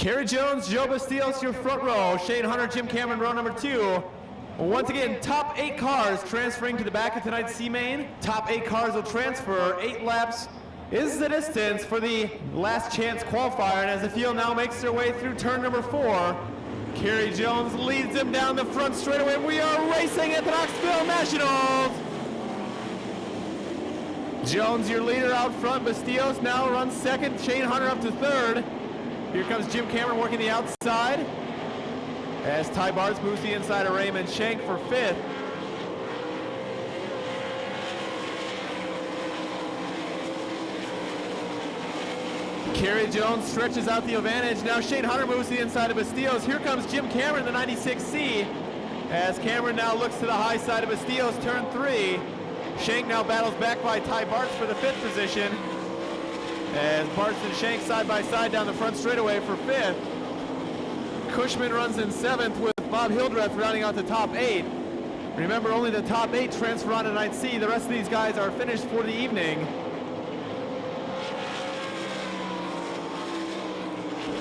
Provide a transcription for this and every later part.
Kerry Jones, Joe Bastios, your front row. Shane Hunter, Jim Cameron, row number 2. Once again, top 8 cars transferring to the back of tonight's C-Main. Top 8 cars will transfer. 8 laps is the distance for the last chance qualifier. And as the field now makes their way through turn number 4, Kerry Jones leads them down the front straightaway. We are racing at the Knoxville Nationals. Jones, your leader out front. Bastios now runs second. Shane Hunter up to third. Here comes Jim Cameron working the outside as Ty Bartz moves the inside of Raymond Shank for 5th. Kerry Jones stretches out the advantage. Now Shane Hunter moves to the inside of Bastios. Here comes Jim Cameron, the 96C, as Cameron now looks to the high side of Bastios, turn 3. Shank now battles back by Ty Bartz for the 5th position, as Bartz and Shank side by side down the front straightaway for 5th. Cushman runs in 7th with Bob Hildreth rounding out the top 8. Remember, only the top 8 transfer on to night C. The rest of these guys are finished for the evening.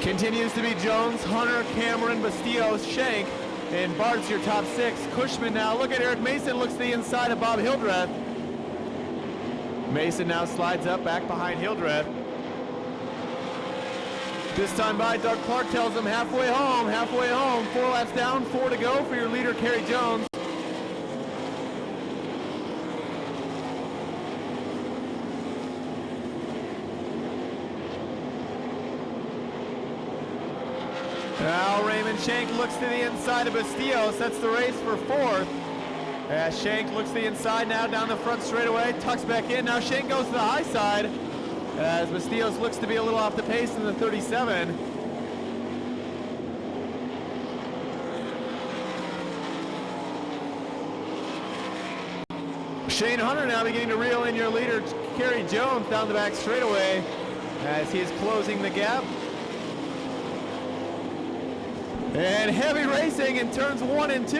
Continues to be Jones, Hunter, Cameron, Bastios, Shank, and Bartz your top 6. Cushman now, look at Eric Mason, looks to the inside of Bob Hildreth. Mason now slides up back behind Hildreth. This time by, Doug Clark tells him halfway home, 4 laps down, 4 to go for your leader, Kerry Jones. Now Raymond Shank looks to the inside of Bastios, that's the race for 4th. As Shank looks to the inside now down the front straightaway, tucks back in, now Shank goes to the high side, as Bastios looks to be a little off the pace in the 37. Shane Hunter now beginning to reel in your leader, Kerry Jones, down the back straightaway as he is closing the gap. And heavy racing in turns 1 and 2.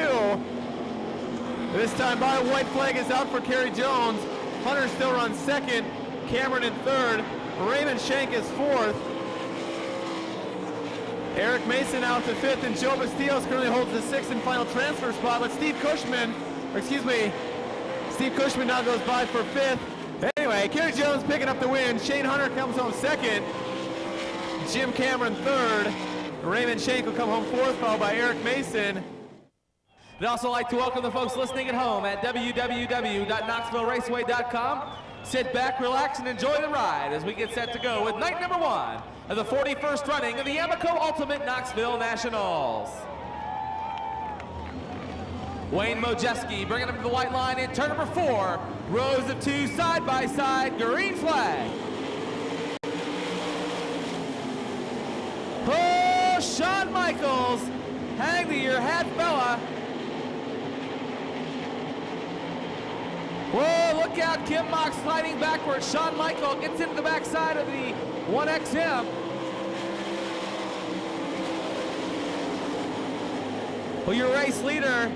This time by, white flag is out for Kerry Jones. Hunter still runs 2nd. Cameron in 3rd, Raymond Shank is 4th. Eric Mason out to 5th, and Joe Bastios currently holds the 6th and final transfer spot, but Steve Cushman now goes by for 5th. Anyway, Kerry Jones picking up the win. Shane Hunter comes home 2nd. Jim Cameron 3rd. Raymond Shank will come home 4th, followed by Eric Mason. I'd also like to welcome the folks listening at home at www.knoxvilleRaceway.com. Sit back, relax, and enjoy the ride as we get set to go with night number 1 of the 41st running of the Amoco Ultimate Knoxville Nationals. Wayne Mojeski bringing him to the white line in turn number 4. Rows of 2 side by side, green flag. Oh, Shawn Michaels, hang to your hat, fella. Whoa, look out, Kim Mox sliding backwards. Shawn Michael gets into the backside of the 1XM. Well, your race leader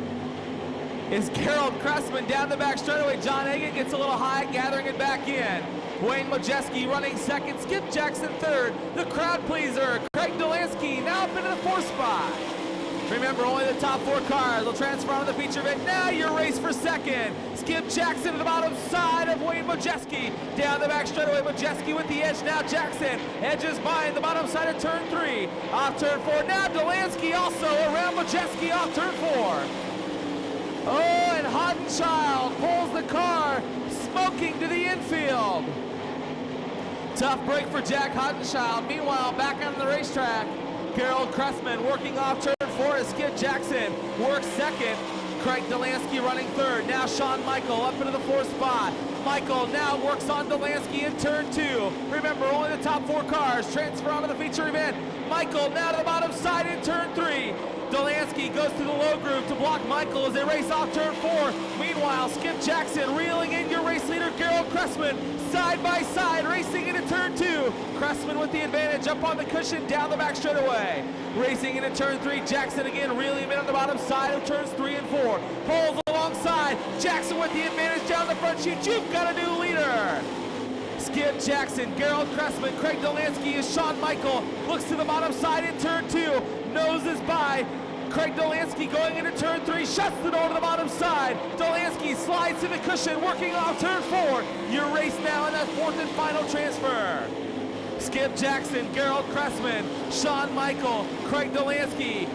is Gerald Cressman down the back straightaway. John Hagan gets a little high, gathering it back in. Wayne Mojeski running 2nd, Skip Jackson 3rd. The crowd pleaser, Craig Delansky, now up into the 4th spot. Remember, only the top 4 cars will transfer on the feature event. Now your race for 2nd. Skip Jackson to the bottom side of Wayne Mojeski. Down the back straightaway, Mojeski with the edge. Now Jackson edges by the bottom side of turn 3. Off turn 4, now Delansky also around Mojeski off turn 4. Oh, and Hoddenchild pulls the car, smoking to the infield. Tough break for Jack Hoddenchild. Meanwhile, back on the racetrack, Gerald Cressman working off turn 4 as Skip Jackson works 2nd. Craig Delansky running 3rd. Now Shawn Michael up into the 4th spot. Michael now works on Delansky in turn 2. Remember, only the top 4 cars transfer onto the feature event. Michael now to the bottom side in turn 3. Delansky goes to the low groove to block Michael as they race off turn 4. Meanwhile, Skip Jackson reeling in your race leader, Gerald Cressman, side by side, racing into turn 2. Cressman with the advantage up on the cushion, down the back straightaway. Racing into turn 3, Jackson again reeling him in on the bottom side of turns 3 and 4. Pulls alongside, Jackson with the advantage down the front chute. You've got a new leader. Skip Jackson, Gerald Cressman, Craig Dolansky as Shawn Michael looks to the bottom side in turn 2, noses by. Craig Dolansky going into turn 3, shuts the door to the bottom side. Dolansky slides to the cushion, working off turn 4. Your race now in that 4th and final transfer. Skip Jackson, Gerald Cressman, Shawn Michael, Craig Dolansky,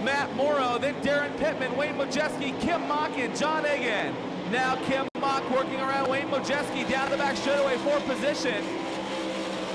Matt Morrow, then Darren Pittman, Wayne Modjeski, Kim Mock, and John Egan. Now Kim Mock working around Wayne Modjeski down the back straightaway for position.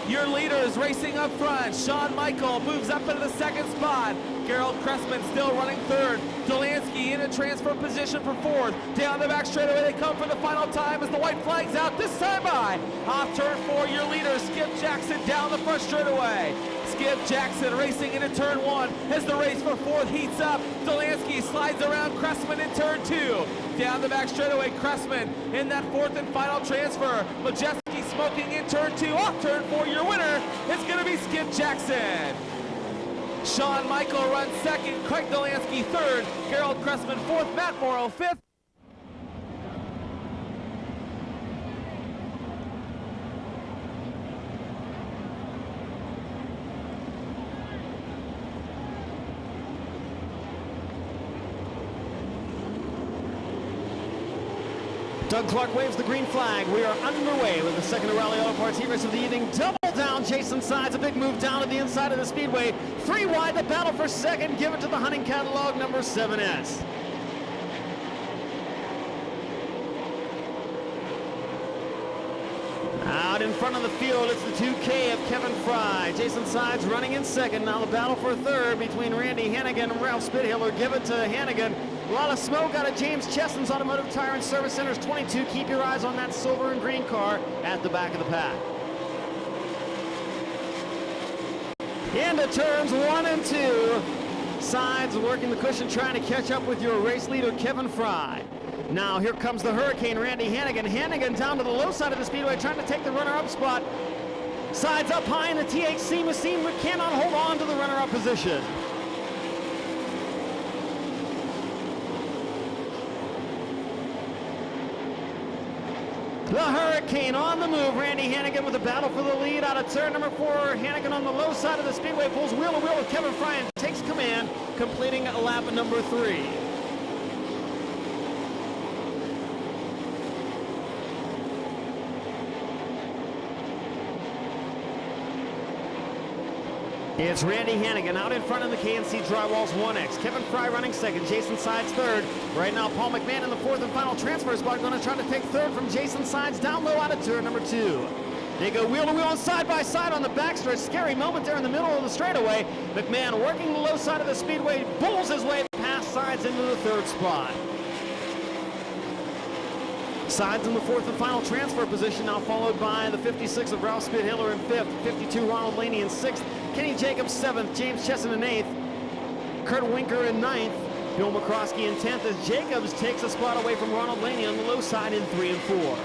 Your leaders racing up front. Shawn Michael moves up into the 2nd spot. Gerald Cressman still running 3rd. Dolansky in a transfer position for 4th. Down the back straightaway they come for the final time as the white flag's out, this time by. Off turn 4, your leader, Skip Jackson, down the front straightaway. Skip Jackson racing into turn 1 as the race for 4th heats up. Dolansky slides around Cressman in turn 2. Down the back straightaway, Cressman in that 4th and final transfer. Modjeski smoking in turn 2. Off turn 4, your winner is going to be Skip Jackson. Shawn Michael runs 2nd, Craig Dolansky 3rd, Gerald Cressman 4th, Matt Morrow 5th. Doug Clark waves the green flag. We are underway with the second Rally Auto Parts heat race of the evening. Double down, Jason Sides, a big move down to the inside of the speedway. 3 wide, the battle for second. Give it to the hunting catalog, number 7S. Out in front of the field, it's the 2K of Kevin Fry. Jason Sides running in second. Now the battle for third between Randy Hannigan and Ralph Spithiller. Give it to Hannigan. A lot of smoke out of James Cheston's Automotive Tire and Service Centers 22. Keep your eyes on that silver and green car at the back of the pack. Into turns 1 and 2. Sides working the cushion, trying to catch up with your race leader, Kevin Fry. Now here comes the Hurricane, Randy Hannigan. Hannigan down to the low side of the speedway, trying to take the runner-up spot. Sides up high in the THC machine, but cannot hold on to the runner-up position. The Hurricane on the move. Randy Hannigan with a battle for the lead out of turn number 4. Hannigan on the low side of the speedway pulls wheel to wheel with Kevin Fry and takes command, completing lap number 3. It's Randy Hannigan out in front of the KNC Drywall's 1X. Kevin Fry running second. Jason Sides third. Right now, Paul McMahon in the 4th and final transfer spot. Going to try to take third from Jason Sides down low out of turn number 2. They go wheel to wheel and side by side on the backstretch. Scary moment there in the middle of the straightaway. McMahon working the low side of the speedway. Bulls his way past Sides into the 3rd spot. Sides in the 4th and final transfer position, now followed by the 56 of Ralph Spithiller in 5th, 52 Ronald Laney in 6th, Kenny Jacobs 7th, James Chesson in 8th, Kurt Winker in 9th, Bill McCroskey in 10th as Jacobs takes a spot away from Ronald Laney on the low side in 3 and 4.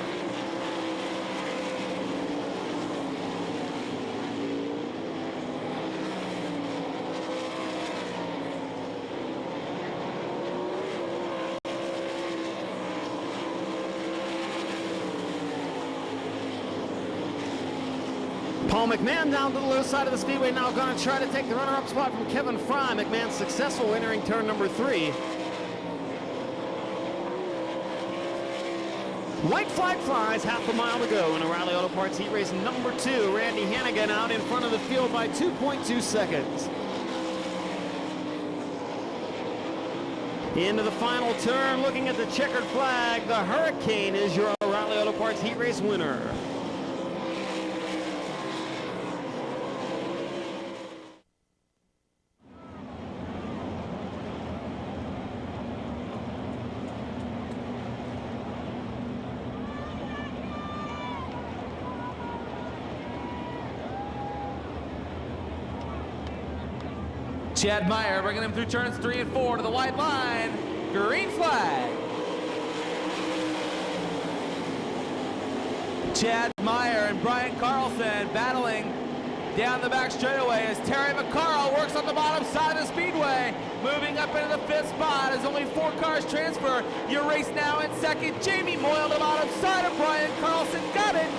Paul McMahon down to the low side of the speedway, now going to try to take the runner-up spot from Kevin Fry. McMahon successful entering turn number 3. White flag flies, half a mile to go in O'Reilly Auto Parts heat race number 2. Randy Hannigan out in front of the field by 2.2 seconds. Into the final turn, looking at the checkered flag, the Hurricane is your O'Reilly Auto Parts heat race winner. Chad Meyer bringing him through turns 3 and 4 to the white line. Green flag. Chad Meyer and Brian Carlson battling down the back straightaway as Terry McCarl works on the bottom side of the speedway. Moving up into the 5th spot as only 4 cars transfer. Your race now in 2nd. Jamie Moyle to the bottom side of Brian Carlson. Got it.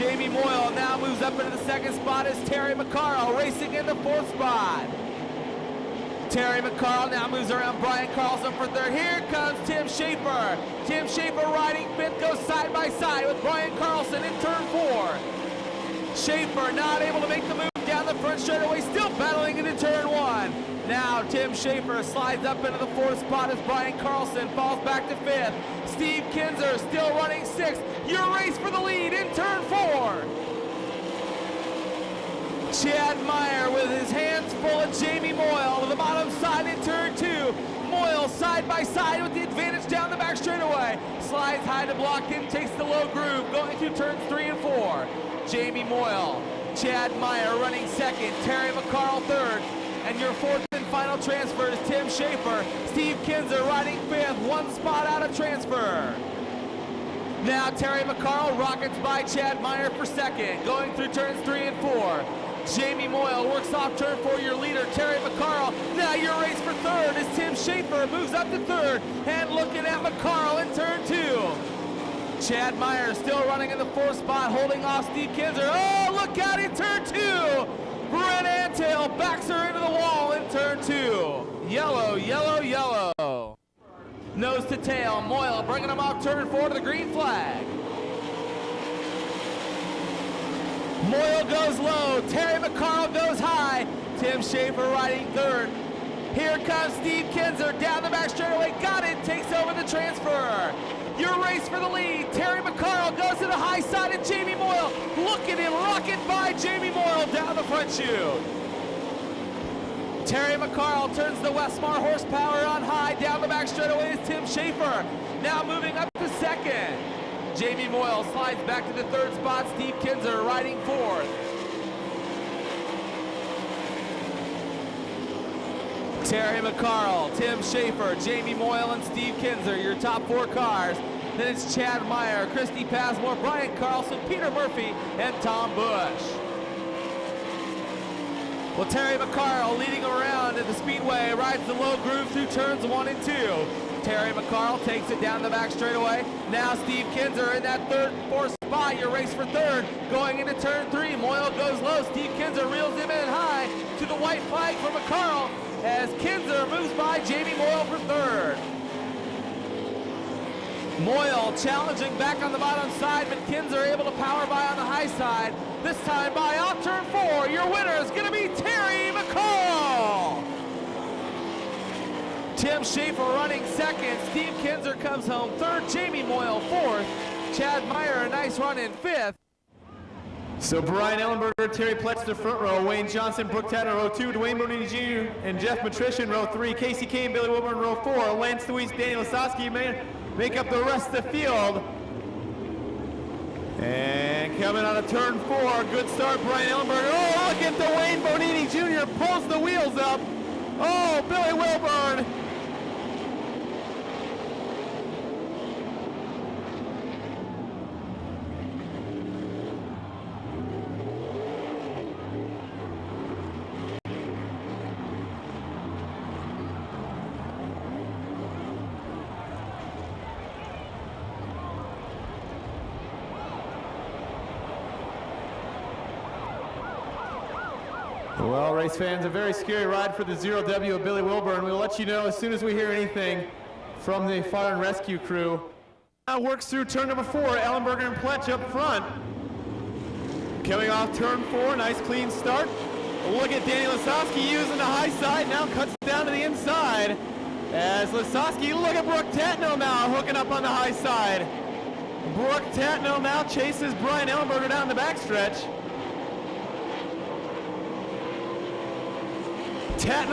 Jamie Moyle now moves up into the second spot as Terry McCarl racing in the fourth spot. Terry McCarl now moves around Brian Carlson for third. Here comes Tim Schaefer. Tim Schaefer riding fifth, goes side by side with Brian Carlson in turn 4. Schaefer not able to make the move down the front straightaway, still battling into turn 1. Now Tim Schaefer slides up into the fourth spot as Brian Carlson falls back to fifth. Steve Kinzer still running sixth. Your race for the lead in turn 4. Chad Meyer with his hands full of Jamie Moyle to the bottom side in turn 2. Moyle side by side with the advantage down the back straightaway. Slides high to block in, takes the low groove, going through turns 3 and 4. Jamie Moyle, Chad Meyer running second, Terry McCarl third, and your fourth and final transfer is Tim Schaefer. Steve Kinzer riding fifth, one spot out of transfer. Now Terry McCarl rockets by Chad Meyer for second, going through turns 3 and 4. Jamie Moyle works off turn 4, your leader, Terry McCarl. Now your race for third as Tim Schaefer moves up to third, and looking at McCarl in turn 2. Chad Meyer still running in the fourth spot, holding off Steve Kinzer. Oh, look out in turn 2. Brent Antail backs her into the wall in turn 2. Yellow, yellow, yellow. Nose to tail, Moyle bringing him off turn 4 to the green flag. Moyle goes low, Terry McCarl goes high. Tim Schaefer riding third. Here comes Steve Kinzer down the back straightaway, got it, takes over the transfer. Your race for the lead, Terry McCarl goes to the high side of Jamie Moyle. Look at him, rocket by Jamie Moyle down the front chute. Terry McCarl turns the Westmar horsepower on high, down the back straightaway is Tim Schaefer. Now moving up to second. Jamie Moyle slides back to the third spot, Steve Kinzer riding fourth. Terry McCarl, Tim Schaefer, Jamie Moyle, and Steve Kinzer, your top 4 cars. Then it's Chad Meyer, Christy Passmore, Brian Carlson, Peter Murphy, and Tom Bush. Well, Terry McCarl leading around at the speedway, rides the low groove through turns 1 and 2. Terry McCarl takes it down the back straightaway. Now Steve Kinzer in that third, fourth spot, your race for third. Going into turn 3, Moyle goes low. Steve Kinzer reels him in high to the white flag for McCarl as Kinzer moves by Jamie Moyle for third. Moyle challenging back on the bottom side, but Kinzer able to power by on the high side. This time by off turn 4, your winner is going to be Terry McCarl. Tim Schaefer running second, Steve Kinzer comes home third, Jamie Moyle fourth, Chad Meyer a nice run in fifth. So Brian Ellenberger, Terry Pletz to front row, Wayne Johnson, Brooke Tatter row 2, Dwayne Bonini Jr. and Jeff Matrician row 3, Casey Kane, Billy Wilburn row 4, Lance Deweese, Danny Lasowski make up the rest of the field. And coming out of turn 4, good start, Brian Ellenberger. Oh, look at Dwayne Bonini Jr. pulls the wheels up. Oh, Billy Wilburn. Well, race fans, a very scary ride for the 0W of Billy Wilburn. We'll let you know as soon as we hear anything from the fire and rescue crew. Now works through turn number 4, Ellenberger and Pletch up front. Coming off turn 4, nice clean start. Look at Danny Lasowski using the high side, now cuts down to the inside. As Lasowski, look at Brooke Tatnell now hooking up on the high side. Brooke Tatnell now chases Brian Ellenberger down the backstretch. Tatnell